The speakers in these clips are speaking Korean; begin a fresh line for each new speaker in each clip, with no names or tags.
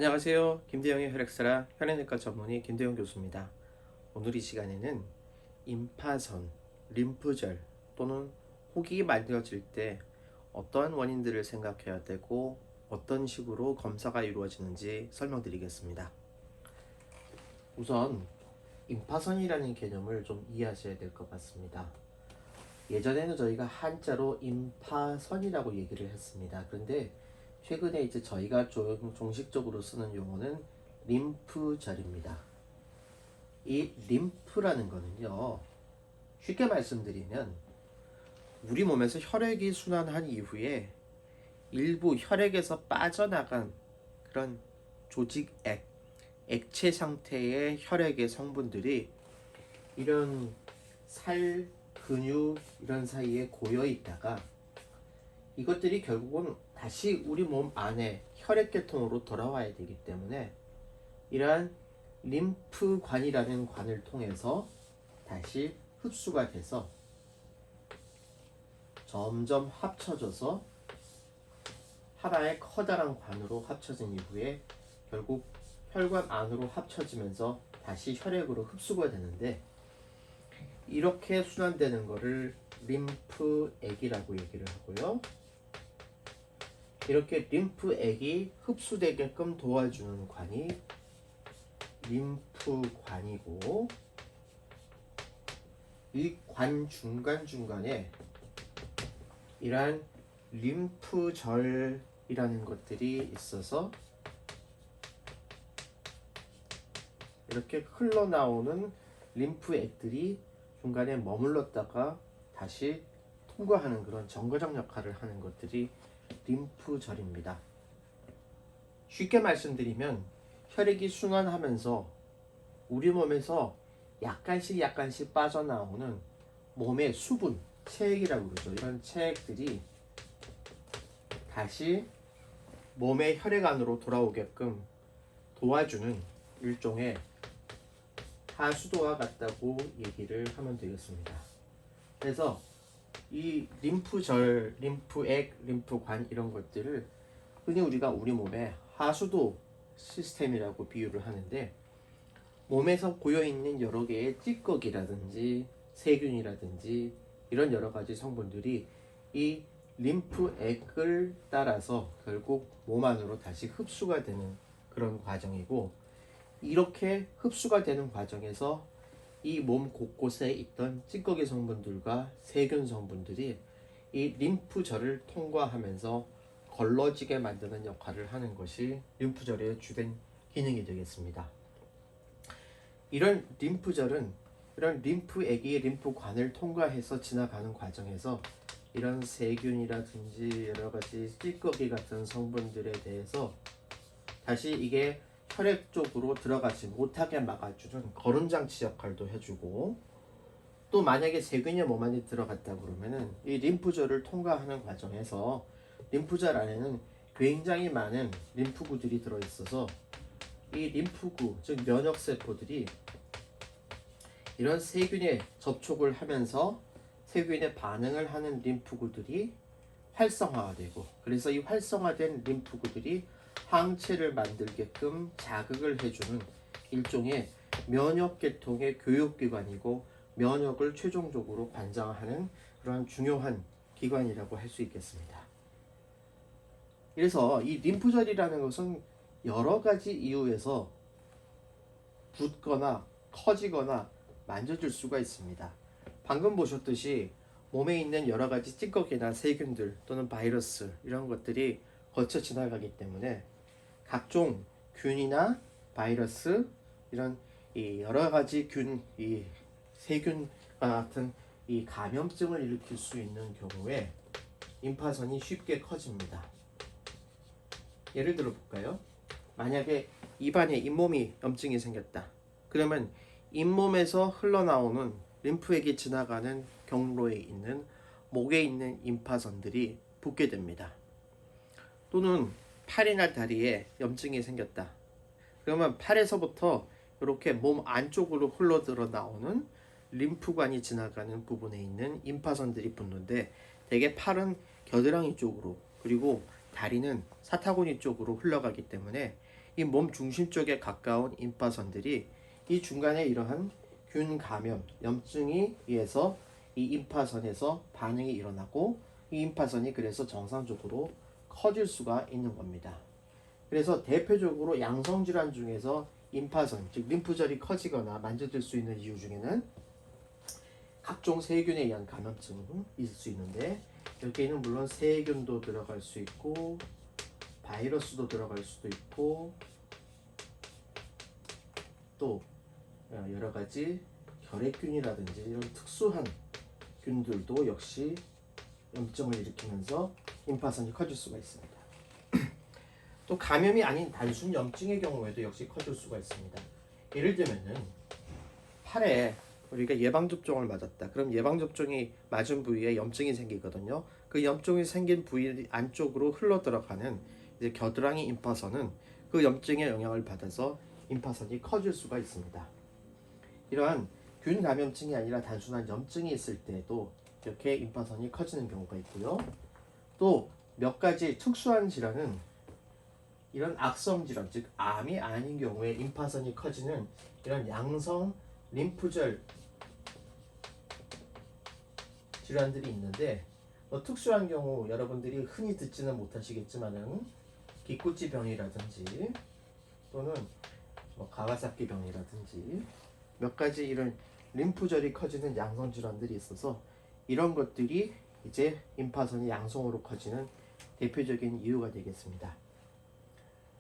안녕하세요. 김대영의 혈액사라 혈액내과 전문의 김대영 교수입니다. 오늘 이 시간에는 임파선, 림프절 또는 혹이 만들어질 때 어떠한 원인들을 생각해야 되고 어떤 식으로 검사가 이루어지는지 설명드리겠습니다. 우선 임파선이라는 개념을 좀 이해하셔야 될 것 같습니다. 예전에는 저희가 한자로 임파선이라고 얘기를 했습니다. 그런데 최근에 이제 저희가 좀 정식적으로 쓰는 용어는 림프절입니다. 이 림프라는 거는요, 쉽게 말씀드리면 우리 몸에서 혈액이 순환한 이후에 일부 혈액에서 빠져나간 그런 조직액, 액체 상태의 혈액의 성분들이 이런 살, 근육 이런 사이에 고여 있다가 이것들이 결국은 다시 우리 몸 안에 혈액계통으로 돌아와야 되기 때문에 이러한 림프관이라는 관을 통해서 다시 흡수가 돼서 점점 합쳐져서 하나의 커다란 관으로 합쳐진 이후에 결국 혈관 안으로 합쳐지면서 다시 혈액으로 흡수가 되는데, 이렇게 순환되는 것을 림프액이라고 얘기를 하고요. 이렇게 림프액이 흡수되게끔 도와주는 관이 림프관이고, 이 관 중간중간에 이러한 림프절이라는 것들이 있어서 이렇게 흘러나오는 림프액들이 중간에 머물렀다가 다시 통과하는 그런 정거장 역할을 하는 것들이 림프절입니다. 쉽게 말씀드리면 혈액이 순환하면서 우리 몸에서 약간씩 빠져나오는 몸의 수분, 체액이라고 그러죠. 이런 체액들이 다시 몸의 혈액 안으로 돌아오게끔 도와주는 일종의 하수도와 같다고 얘기를 하면 되겠습니다. 그래서 이 림프절, 림프액, 림프관 이런 것들을 흔히 우리가 우리 몸의 하수도 시스템이라고 비유를 하는데, 몸에서 고여있는 여러 개의 찌꺼기라든지 세균이라든지 이런 여러 가지 성분들이 이 림프액을 따라서 결국 몸 안으로 다시 흡수가 되는 그런 과정이고, 이렇게 흡수가 되는 과정에서 이 몸 곳곳에 있던 찌꺼기 성분들과 세균 성분들이 이 림프절을 통과하면서 걸러지게 만드는 역할을 하는 것이 림프절의 주된 기능이 되겠습니다. 이런 림프절은 이런 림프액이 림프관을 통과해서 지나가는 과정에서 이런 세균이라든지 여러 가지 찌꺼기 같은 성분들에 대해서 다시 이게 혈액 쪽으로 들어가지 못하게 막아주는 거름장치 역할도 해주고, 또 만약에 세균이 몸 안에 들어갔다 그러면은 이 림프절을 통과하는 과정에서 림프절 안에는 굉장히 많은 림프구들이 들어있어서 이 림프구, 즉 면역세포들이 이런 세균에 접촉을 하면서 세균에 반응을 하는 림프구들이 활성화가 되고, 그래서 이 활성화된 림프구들이 항체를 만들게끔 자극을 해주는 일종의 면역계통의 교육기관이고 면역을 최종적으로 관장하는 그러한 중요한 기관이라고 할 수 있겠습니다. 그래서 이 림프절이라는 것은 여러 가지 이유에서 붓거나 커지거나 만져질 수가 있습니다. 방금 보셨듯이 몸에 있는 여러 가지 찌꺼기나 세균들 또는 바이러스 이런 것들이 거쳐 지나가기 때문에 각종 균이나 바이러스 이런 이 여러 가지 이 세균과 같은 이 감염증을 일으킬 수 있는 경우에 임파선이 쉽게 커집니다. 예를 들어 볼까요? 만약에 입안에 잇몸이 염증이 생겼다. 그러면 잇몸에서 흘러나오는 림프액이 지나가는 경로에 있는 목에 있는 임파선들이 붓게 됩니다. 또는 팔이나 다리에 염증이 생겼다. 그러면 팔에서부터 이렇게 몸 안쪽으로 흘러들어 나오는 림프관이 지나가는 부분에 있는 임파선들이 붙는데, 대개 팔은 겨드랑이 쪽으로 그리고 다리는 사타구니 쪽으로 흘러가기 때문에 이 몸 중심 쪽에 가까운 임파선들이 이 중간에 이러한 균 감염, 염증이 의해서 이 임파선에서 반응이 일어나고 이 임파선이 그래서 정상적으로 커질 수가 있는 겁니다. 그래서 대표적으로 양성 질환 중에서 임파선, 즉 림프절이 커지거나 만져질 수 있는 이유 중에는 각종 세균에 의한 감염증이 있을 수 있는데 여기에는 물론 세균도 들어갈 수 있고 바이러스도 들어갈 수도 있고 또 여러 가지 결핵균이라든지 이런 특수한 균들도 역시 염증을 일으키면서 임파선이 커질 수가 있습니다. 또 감염이 아닌 단순 염증의 경우에도 역시 커질 수가 있습니다. 예를 들면은 팔에 우리가 예방접종을 맞았다. 그럼 예방접종이 맞은 부위에 염증이 생기거든요. 그 염증이 생긴 부위 안쪽으로 흘러 들어가는 이제 겨드랑이 임파선은 그 염증의 영향을 받아서 임파선이 커질 수가 있습니다. 이러한 균 감염증이 아니라 단순한 염증이 있을 때도 이렇게 임파선이 커지는 경우가 있고요. 또 몇 가지 특수한 질환은 이런 악성 질환, 즉 암이 아닌 경우에 임파선이 커지는 이런 양성 림프절 질환들이 있는데 특수한 경우 여러분들이 흔히 듣지는 못하시겠지만은 기쿠치 병이라든지 또는 가와사키 병이라든지 몇 가지 이런 림프절이 커지는 양성 질환들이 있어서 이런 것들이 이제 임파선이 양성으로 커지는 대표적인 이유가 되겠습니다.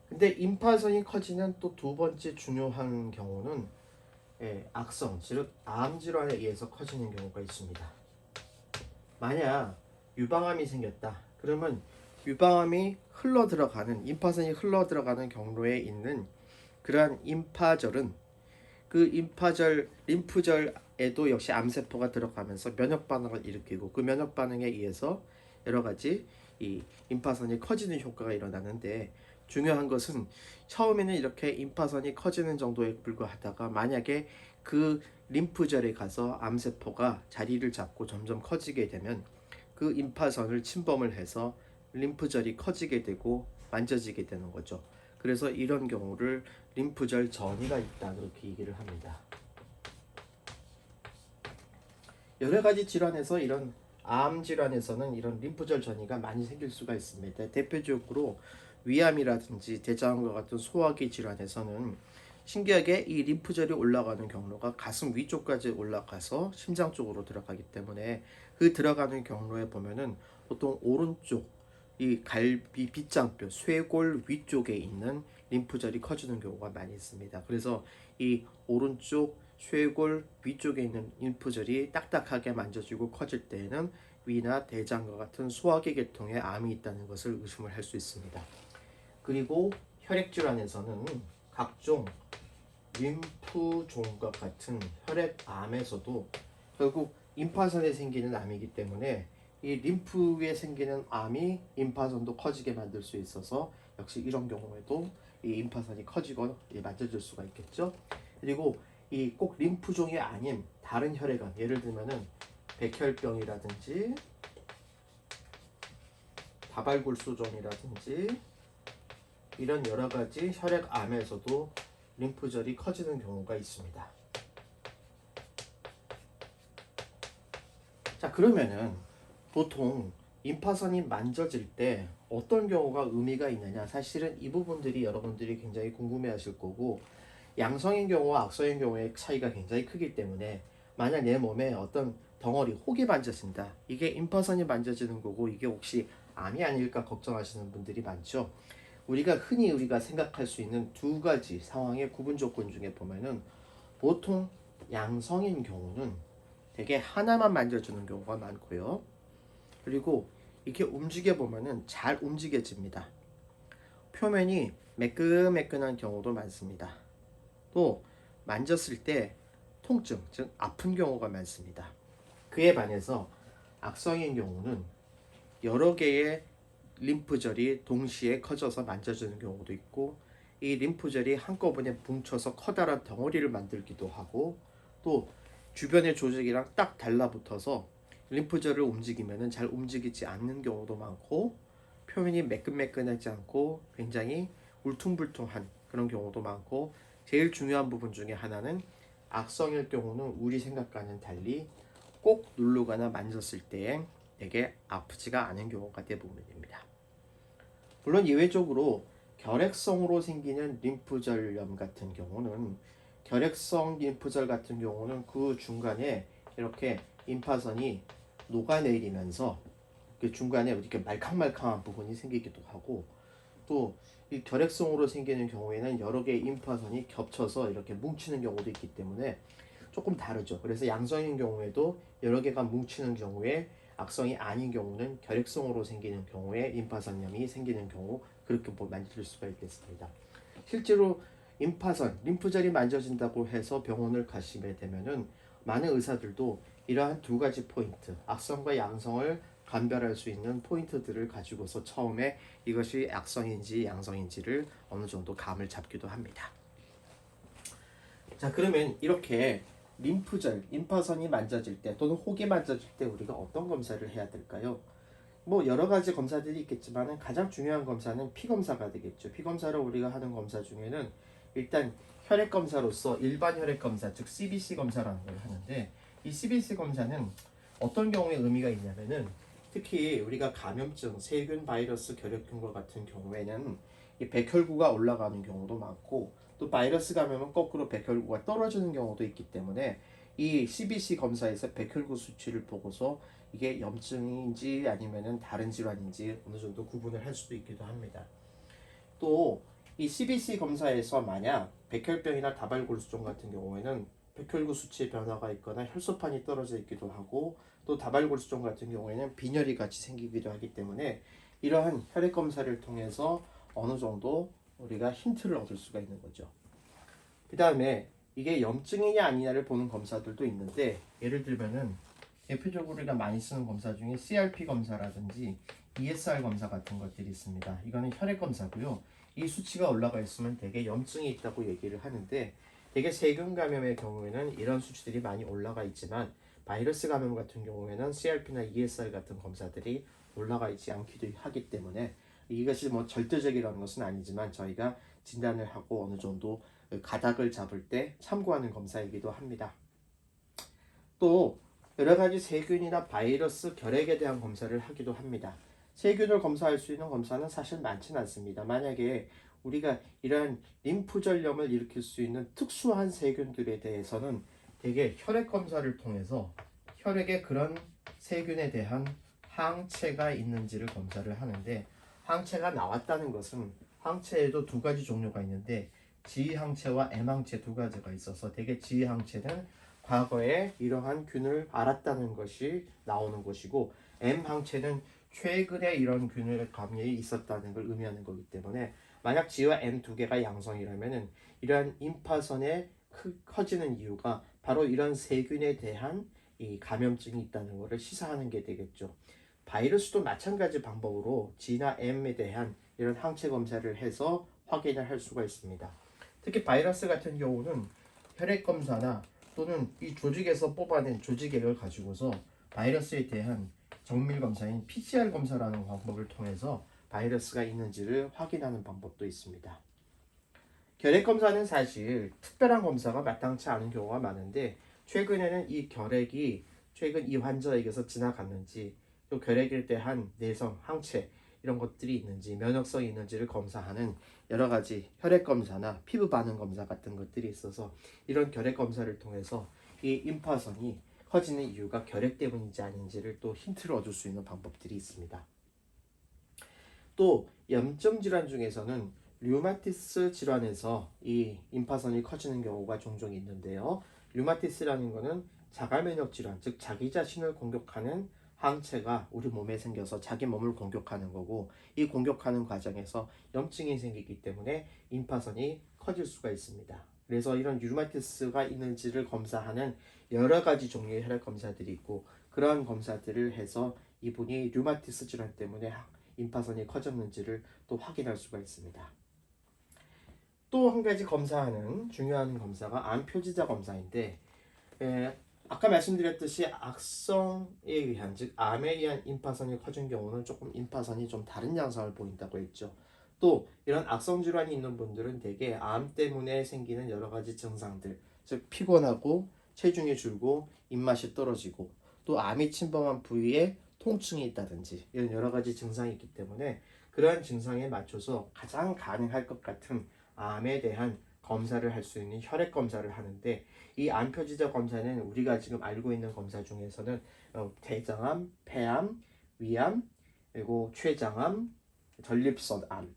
근데 임파선이 커지는 또 두 번째 중요한 경우는 악성, 즉 암 질환에 의해서 커지는 경우가 있습니다. 만약 유방암이 생겼다. 그러면 유방암이 흘러 들어가는 임파선이 흘러 들어가는 경로에 있는 그러한 임파절은 그 임파절 림프절에도 역시 암세포가 들어가면서 면역 반응을 일으키고 그 면역 반응에 의해서 여러 가지 이 임파선이 커지는 효과가 일어나는데 중요한 것은 처음에는 이렇게 임파선이 커지는 정도에 불과하다가 만약에 그 림프절에 가서 암세포가 자리를 잡고 점점 커지게 되면 그 임파선을 침범을 해서 림프절이 커지게 되고 만져지게 되는 거죠. 그래서 이런 경우를 림프절 전이가 있다 그렇게 얘기를 합니다. 여러 가지 질환에서 이런 암 질환에서는 이런 림프절 전이가 많이 생길 수가 있습니다. 대표적으로 위암이라든지 대장암과 같은 소화기 질환에서는 신기하게 이 림프절이 올라가는 경로가 가슴 위쪽까지 올라가서 심장 쪽으로 들어가기 때문에 그 들어가는 경로에 보면은 보통 오른쪽 이 갈비 빗장뼈 쇄골 위쪽에 있는 림프절이 커지는 경우가 많이 있습니다. 그래서 이 오른쪽 쇄골 위쪽에 있는 림프절이 딱딱하게 만져지고 커질 때에는 위나 대장과 같은 소화기 계통에 암이 있다는 것을 의심을 할 수 있습니다. 그리고 혈액질환에서는 각종 림프종과 같은 혈액암에서도 결국 임파선에 생기는 암이기 때문에 이 림프에 생기는 암이 임파선도 커지게 만들 수 있어서 역시 이런 경우에도 이 임파선이 커지고 만져질 수가 있겠죠. 그리고 이 꼭 림프종이 아닌 다른 혈액암, 예를 들면은 백혈병이라든지 다발골수종이라든지 이런 여러 가지 혈액암에서도 림프절이 커지는 경우가 있습니다. 자, 그러면은 보통 임파선이 만져질 때 어떤 경우가 의미가 있느냐, 사실은 이 부분들이 여러분들이 굉장히 궁금해 하실 거고 양성인 경우와 악성인 경우의 차이가 굉장히 크기 때문에 만약 내 몸에 어떤 덩어리 혹이 만져진다, 이게 임파선이 만져지는 거고 이게 혹시 암이 아닐까 걱정하시는 분들이 많죠. 우리가 생각할 수 있는 두 가지 상황의 구분 조건 중에 보면은 보통 양성인 경우는 되게 하나만 만져주는 경우가 많고요. 그리고 이렇게 움직여 보면은 잘 움직여집니다. 표면이 매끈매끈한 경우도 많습니다. 또 만졌을 때 통증, 즉 아픈 경우가 많습니다. 그에 반해서 악성인 경우는 여러 개의 림프절이 동시에 커져서 만져지는 경우도 있고 이 림프절이 한꺼번에 뭉쳐서 커다란 덩어리를 만들기도 하고 또 주변의 조직이랑 딱 달라붙어서 림프절을 움직이면 잘 움직이지 않는 경우도 많고 표면이 매끈매끈하지 않고 굉장히 울퉁불퉁한 그런 경우도 많고, 제일 중요한 부분 중에 하나는 악성일 경우는 우리 생각과는 달리 꼭 누르거나 만졌을 때 되게 아프지가 않은 경우가 대부분입니다. 물론 예외적으로 결핵성으로 생기는 림프절염 같은 경우는, 결핵성 림프절 같은 경우는 그 중간에 이렇게 임파선이 녹아내리면서 그 중간에 이렇게 말캉말캉한 부분이 생기기도 하고, 또 이 결핵성으로 생기는 경우에는 여러 개의 임파선이 겹쳐서 이렇게 뭉치는 경우도 있기 때문에 조금 다르죠. 그래서 양성인 경우에도 여러 개가 뭉치는 경우에, 악성이 아닌 경우는 결핵성으로 생기는 경우에 임파선염이 생기는 경우, 그렇게 만질 수가 있겠습니다. 실제로 임파선, 림프절이 만져진다고 해서 병원을 가시게 되면은 많은 의사들도 이러한 두 가지 포인트, 악성과 양성을 감별할 수 있는 포인트들을 가지고서 처음에 이것이 악성인지 양성인지를 어느 정도 감을 잡기도 합니다. 자, 그러면 이렇게 림프절, 임파선이 만져질 때 또는 혹이 만져질 때 우리가 어떤 검사를 해야 될까요? 뭐 여러 가지 검사들이 있겠지만 가장 중요한 검사는 피 검사가 되겠죠. 피 검사를 우리가 하는 검사 중에는 일단 혈액 검사로서 일반 혈액 검사, 즉 CBC 검사라는 걸 하는데, 이 CBC 검사는 어떤 경우에 의미가 있냐면은, 특히 우리가 감염증, 세균, 바이러스, 결핵균과 같은 경우에는 이 백혈구가 올라가는 경우도 많고, 또 바이러스 감염은 거꾸로 백혈구가 떨어지는 경우도 있기 때문에 이 CBC 검사에서 백혈구 수치를 보고서 이게 염증인지 아니면은 다른 질환인지 어느 정도 구분을 할 수도 있기도 합니다. 또 이 CBC 검사에서 만약 백혈병이나 다발골수증 같은 경우에는 백혈구 수치의 변화가 있거나 혈소판이 떨어져 있기도 하고, 또 다발골수증 같은 경우에는 빈혈이 같이 생기기도 하기 때문에 이러한 혈액 검사를 통해서 어느 정도 우리가 힌트를 얻을 수가 있는 거죠. 그 다음에 이게 염증이냐 아니냐를 보는 검사들도 있는데, 예를 들면은 대표적으로 우리가 많이 쓰는 검사 중에 CRP 검사라든지 ESR 검사 같은 것들이 있습니다. 이거는 혈액 검사고요. 이 수치가 올라가 있으면 대개 염증이 있다고 얘기를 하는데, 대개 세균 감염의 경우에는 이런 수치들이 많이 올라가 있지만, 바이러스 감염 같은 경우에는 CRP나 ESR 같은 검사들이 올라가 있지 않기도 하기 때문에 이것이 뭐 절대적이라는 것은 아니지만 저희가 진단을 하고 어느 정도 가닥을 잡을 때 참고하는 검사이기도 합니다. 또 여러 가지 세균이나 바이러스, 결핵에 대한 검사를 하기도 합니다. 세균을 검사할 수 있는 검사는 사실 많지는 않습니다. 만약에 우리가 이러한 림프절염을 일으킬 수 있는 특수한 세균들에 대해서는 대개 혈액 검사를 통해서 혈액에 그런 세균에 대한 항체가 있는지를 검사를 하는데, 항체가 나왔다는 것은 항체에도 두 가지 종류가 있는데 G항체와 M항체 두 가지가 있어서, 대개 G항체는 과거에 이러한 균을 알았다는 것이 나오는 것이고, M항체는 최근에 이런 균의 감염이 있었다는 걸 의미하는 거기 때문에, 만약 G와 M 두 개가 양성이라면은 이러한 임파선에 커지는 이유가 바로 이런 세균에 대한 이 감염증이 있다는 것을 시사하는 게 되겠죠. 바이러스도 마찬가지 방법으로 G나 M에 대한 이런 항체 검사를 해서 확인을 할 수가 있습니다. 특히 바이러스 같은 경우는 혈액 검사나 또는 이 조직에서 뽑아낸 조직액을 가지고서 바이러스에 대한 정밀 검사인 PCR 검사라는 방법을 통해서 바이러스가 있는지를 확인하는 방법도 있습니다. 결핵 검사는 사실 특별한 검사가 마땅치 않은 경우가 많은데, 최근에는 이 결핵이 최근 이 환자에게서 지나갔는지, 또 결핵에 대한 내성, 항체 이런 것들이 있는지, 면역성이 있는지를 검사하는 여러 가지 혈액 검사나 피부 반응 검사 같은 것들이 있어서, 이런 결핵 검사를 통해서 이 임파선이 커지는 이유가 결핵 때문인지 아닌지를 또 힌트를 얻을 수 있는 방법들이 있습니다. 또 염증 질환 중에서는 류마티스 질환에서 이 임파선이 커지는 경우가 종종 있는데요. 류마티스라는 것은 자가 면역 질환, 즉 자기 자신을 공격하는 항체가 우리 몸에 생겨서 자기 몸을 공격하는 거고, 이 공격하는 과정에서 염증이 생기기 때문에 임파선이 커질 수가 있습니다. 그래서 이런 류마티스가 있는지를 검사하는 여러 가지 종류의 혈액 검사들이 있고, 그러한 검사들을 해서 이분이 류마티스 질환 때문에 임파선이 커졌는지를 또 확인할 수가 있습니다. 또 한 가지 검사하는 중요한 검사가 암 표지자 검사인데, 아까 말씀드렸듯이 악성에 의한, 즉 암에 의한 임파선이 커진 경우는 조금 임파선이 좀 다른 양상을 보인다고 했죠. 또 이런 악성 질환이 있는 분들은 대개 암 때문에 생기는 여러 가지 증상들, 즉 피곤하고 체중이 줄고 입맛이 떨어지고 또 암이 침범한 부위에 통증이 있다든지 이런 여러 가지 증상이 있기 때문에 그러한 증상에 맞춰서 가장 가능할 것 같은 암에 대한 검사를 할 수 있는 혈액 검사를 하는데, 이 암 표지자 검사는 우리가 지금 알고 있는 검사 중에서는 대장암, 폐암, 위암, 그리고 췌장암, 전립선암,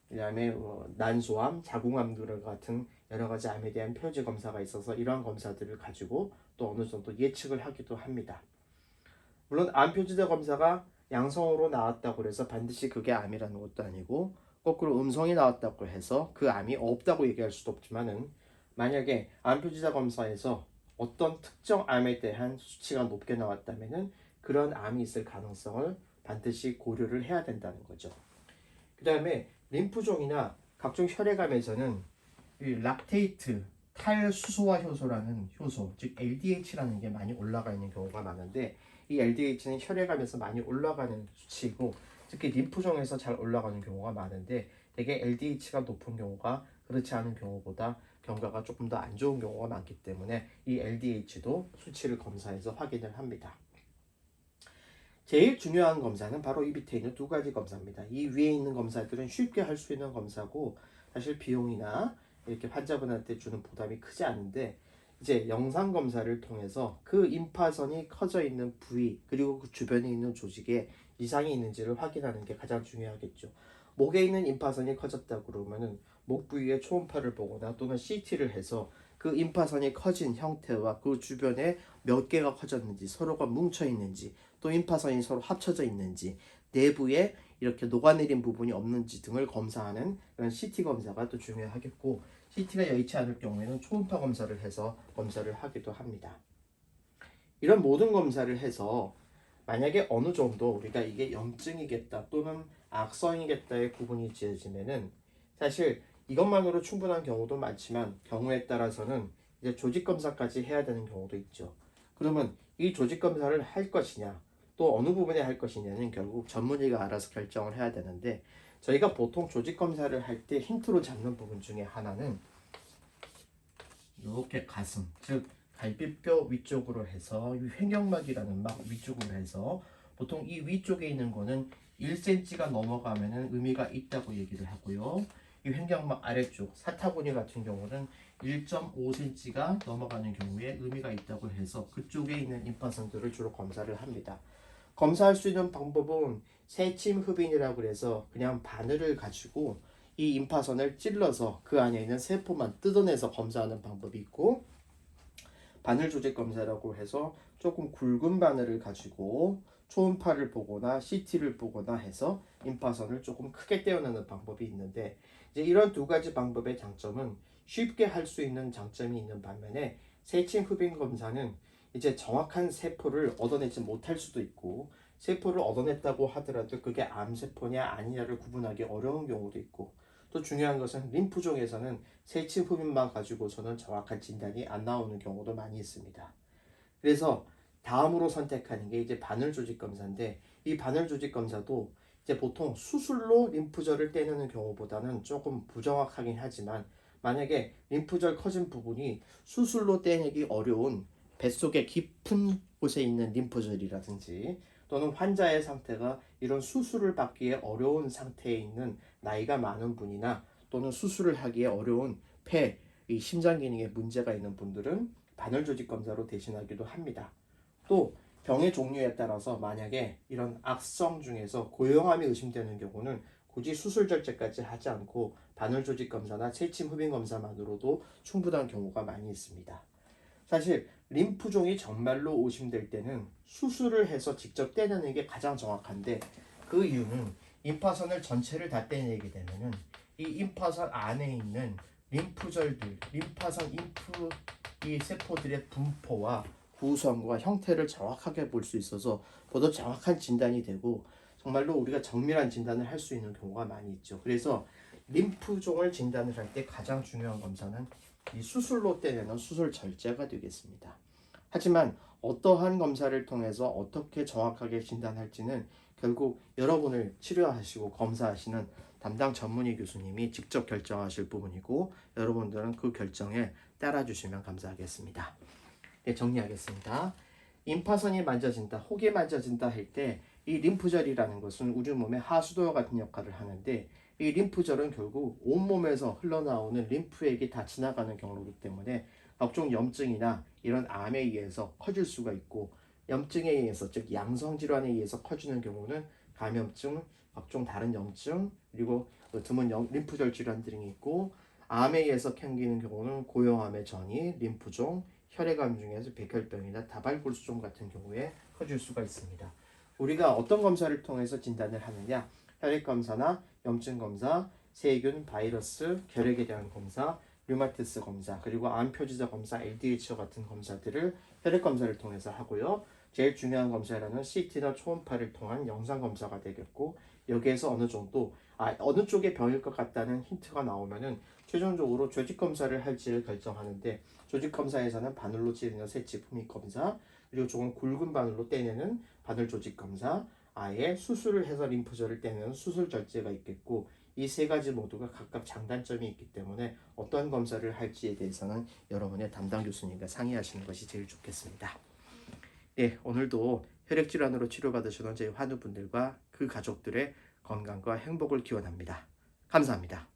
그다음에 난소암, 자궁암 등 같은 여러 가지 암에 대한 표지 검사가 있어서 이러한 검사들을 가지고 또 어느 정도 예측을 하기도 합니다. 물론 암 표지자 검사가 양성으로 나왔다고 해서 반드시 그게 암이라는 것도 아니고, 거꾸로 음성이 나왔다고 해서 그 암이 없다고 얘기할 수도 없지만은, 만약에 암 표지자 검사에서 어떤 특정 암에 대한 수치가 높게 나왔다면은 그런 암이 있을 가능성을 반드시 고려를 해야 된다는 거죠. 그 다음에 림프종이나 각종 혈액암에서는 이 락테이트, 탈수소화 효소라는 효소, 즉 LDH라는 게 많이 올라가 있는 경우가 많은데, 이 LDH는 혈액암에서 많이 올라가는 수치이고 특히 림프종에서 잘 올라가는 경우가 많은데, 대개 LDH가 높은 경우가 그렇지 않은 경우보다 경과가 조금 더 안 좋은 경우가 많기 때문에 이 LDH도 수치를 검사해서 확인을 합니다. 제일 중요한 검사는 바로 이 밑에 있는 두 가지 검사입니다. 이 위에 있는 검사들은 쉽게 할 수 있는 검사고 사실 비용이나 이렇게 환자분한테 주는 부담이 크지 않은데, 이제 영상 검사를 통해서 그 임파선이 커져 있는 부위 그리고 그 주변에 있는 조직에 이상이 있는지를 확인하는 게 가장 중요하겠죠. 목에 있는 임파선이 커졌다 그러면은 목 부위에 초음파를 보거나 또는 CT를 해서 그 임파선이 커진 형태와 그 주변에 몇 개가 커졌는지, 서로가 뭉쳐 있는지, 또 임파선이 서로 합쳐져 있는지, 내부에 이렇게 녹아내린 부분이 없는지 등을 검사하는 그런 CT 검사가 또 중요하겠고, CT가 여의치 않을 경우에는 초음파 검사를 해서 검사를 하기도 합니다. 이런 모든 검사를 해서 만약에 어느 정도 우리가 이게 염증이겠다 또는 악성이겠다의 구분이 지어지면은, 사실 이것만으로 충분한 경우도 많지만 경우에 따라서는 이제 조직 검사까지 해야 되는 경우도 있죠. 그러면 이 조직 검사를 할 것이냐 또 어느 부분에 할 것이냐는 결국 전문의가 알아서 결정을 해야 되는데, 저희가 보통 조직 검사를 할 때 힌트로 잡는 부분 중에 하나는 이렇게 가슴, 즉 갈비뼈 위쪽으로 해서 이 횡격막이라는 막 위쪽으로 해서, 보통 이 위쪽에 있는 거는 1cm가 넘어가면은 의미가 있다고 얘기를 하고요. 이 횡격막 아래쪽 사타구니 같은 경우는 1.5cm가 넘어가는 경우에 의미가 있다고 해서 그쪽에 있는 임파선들을 주로 검사를 합니다. 검사할 수 있는 방법은 세침 흡인이라고 해서 그냥 바늘을 가지고 이 임파선을 찔러서 그 안에 있는 세포만 뜯어내서 검사하는 방법이 있고, 바늘 조직 검사라고 해서 조금 굵은 바늘을 가지고 초음파를 보거나 CT를 보거나 해서 임파선을 조금 크게 떼어내는 방법이 있는데, 이제 이런 두 가지 방법의 장점은 쉽게 할 수 있는 장점이 있는 반면에, 세침 흡인 검사는 이제 정확한 세포를 얻어내지 못할 수도 있고, 세포를 얻어냈다고 하더라도 그게 암세포냐 아니냐를 구분하기 어려운 경우도 있고, 또 중요한 것은 림프종에서는 세침 흡인만 가지고서는 정확한 진단이 안 나오는 경우도 많이 있습니다. 그래서 다음으로 선택하는 게 이제 바늘 조직 검사인데, 이 바늘 조직 검사도 이제 보통 수술로 림프절을 떼내는 경우보다는 조금 부정확하긴 하지만, 만약에 림프절 커진 부분이 수술로 떼내기 어려운 뱃속의 깊은 곳에 있는 림프절이라든지, 또는 환자의 상태가 이런 수술을 받기에 어려운 상태에 있는 나이가 많은 분이나, 또는 수술을 하기에 어려운 폐, 이 심장 기능에 문제가 있는 분들은 바늘 조직 검사로 대신하기도 합니다. 또 병의 종류에 따라서 만약에 이런 악성 중에서 고형암이 의심되는 경우는 굳이 수술 절제까지 하지 않고 바늘 조직 검사나 세침 흡인 검사만으로도 충분한 경우가 많이 있습니다. 사실 림프종이 정말로 의심될 때는 수술을 해서 직접 떼내는 게 가장 정확한데, 그 이유는 임파선을 전체를 다 떼내게 되면은 이 임파선 안에 있는 림프절들, 림파선 임프 이 세포들의 분포와 구성과 형태를 정확하게 볼 수 있어서 보다 정확한 진단이 되고, 정말로 우리가 정밀한 진단을 할 수 있는 경우가 많이 있죠. 그래서 림프종을 진단을 할 때 가장 중요한 검사는 이 수술로 떼내는 수술 절제가 되겠습니다. 하지만 어떠한 검사를 통해서 어떻게 정확하게 진단할지는 결국 여러분을 치료하시고 검사하시는 담당 전문의 교수님이 직접 결정하실 부분이고 여러분들은 그 결정에 따라주시면 감사하겠습니다. 네, 정리하겠습니다. 임파선이 만져진다, 혹이 만져진다 할 때 이 림프절이라는 것은 우리 몸의 하수도와 같은 역할을 하는데 이 림프절은 결국 온몸에서 흘러나오는 림프액이 다 지나가는 경로이기 때문에 각종 염증이나 이런 암에 의해서 커질 수가 있고 염증에 의해서 즉 양성 질환에 의해서 커지는 경우는 감염증, 각종 다른 염증 그리고 드문 림프절 질환 등이 있고 암에 의해서 생기는 경우는 고형암의 전이, 림프종, 혈액암 중에서 백혈병이나 다발골수종 같은 경우에 커질 수가 있습니다. 우리가 어떤 검사를 통해서 진단을 하느냐? 혈액 검사나 염증 검사, 세균, 바이러스, 결핵에 대한 검사, 류마티스 검사, 그리고 암 표지자 검사, LDH와 같은 검사들을 혈액 검사를 통해서 하고요. 제일 중요한 검사라는 CT나 초음파를 통한 영상 검사가 되겠고 여기에서 어느 정도 어느 쪽에 병일 것 같다는 힌트가 나오면은 최종적으로 조직 검사를 할지를 결정하는데 조직 검사에서는 바늘로 찌르는 새치 품위 검사 그리고 조금 굵은 바늘로 떼내는 바늘 조직 검사 아예 수술을 해서 림프절을 떼내는 수술 절제가 있겠고 이 세 가지 모두가 각각 장단점이 있기 때문에 어떤 검사를 할지에 대해서는 여러분의 담당 교수님과 상의하시는 것이 제일 좋겠습니다. 네, 오늘도 혈액질환으로 치료받으시는 저희 환우분들과 그 가족들의 건강과 행복을 기원합니다. 감사합니다.